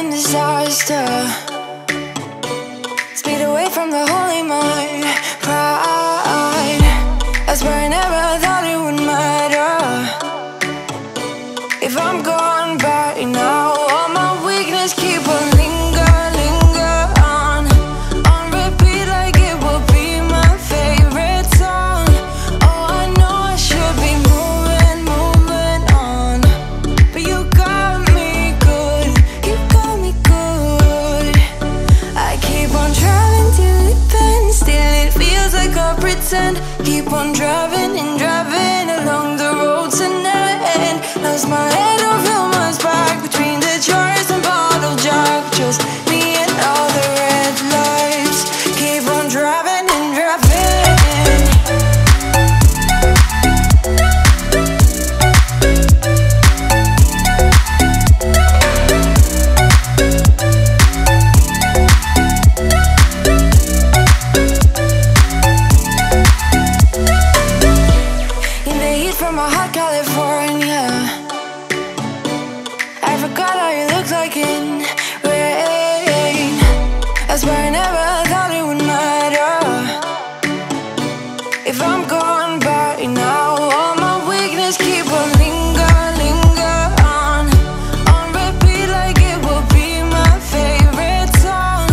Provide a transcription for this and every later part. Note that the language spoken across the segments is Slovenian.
living disaster. Speed away from the holy mind. Pride, I swear I never thought it would matter. If I'm gone by now, all my weakness keep on linger on repeat like it will be my favorite song. Oh, I know I should be moving on, but you got me good, you got me good. I keep on driving till it bends, still it feels like I pretend. Keep on driving and driving along the road to never end. Lost my head over my back between the jars and bottle jack. Just me and all the red lights. Keep on driving and driving. In the heat from a hot California, I forgot how you look like in rain. I swear I never thought it would matter. If I'm gone by now, all my weakness keep on linger on repeat like it will be my favorite song.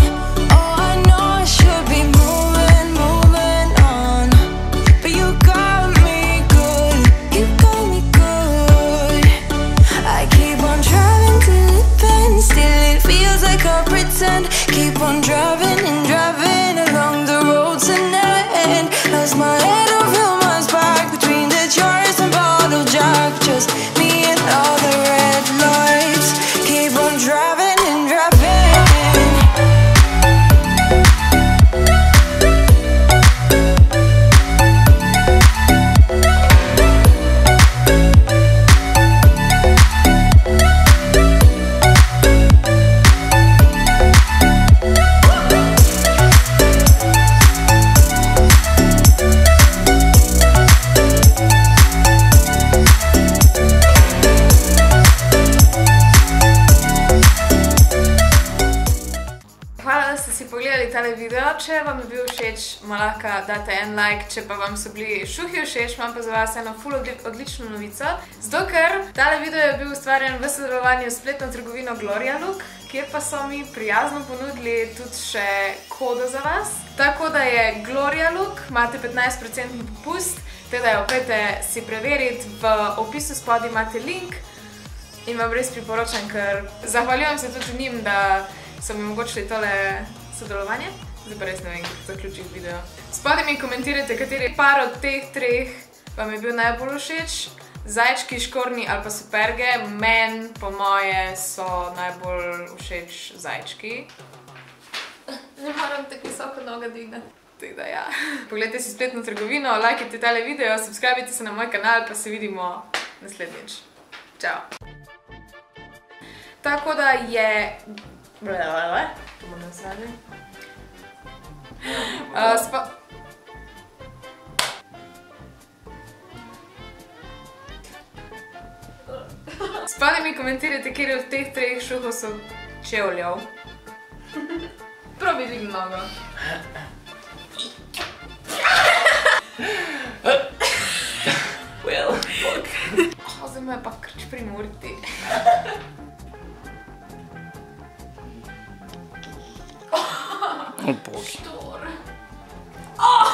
Oh, I know I should be moving on, but you got me good, you got me good. I keep on driving till it bends, still it feels like I pretend. Keep on driving and driving along the road to never end. Lost my head over my back between the jars and bottle jack. Just me and all the red lights. Keep on driving and driving. Hvala, da ste si pogledali tale video. Če vam je bil všeč, lahko date en like, če pa vam so bili šuhi všeč, imam pa za vas eno ful odlično novico. Zato, ker tale video je bil ustvarjen v sodelovanju s spletno trgovino Gloria Look, kjer pa so mi prijazno ponudili tudi še kodo za vas. Tako da je Gloria Look, imate 15% popust, teda jo pejte si preveriti, v opisu spodaj imate link in vam res priporočam, ker zahvaljujem se tudi njim, da so mi omogočili tole sodelovanje. Zdaj pa res ne vem, kako zaključiti video. Spodaj mi komentirajte, kateri par od teh treh vam je bil najbolj všeč. Zajčki, škornji ali pa superge. Meni, po moje, so najbolj všeč zajčki. Ne moram tako visoko noga dignati. Tako da ja. Poglejte si spletno trgovino, lajkajte tale video, subscribite se na moj kanal, pa se vidimo naslednjič. Čau. Tako da je... To bomo nasrali. Spodaj mi komentirajte, kjer od teh treh šuhov so čevljev. Prav bi dvigni nogo. Well, fuck. Zdaj me pa krč primoriti. O bogi. Štor. Oh!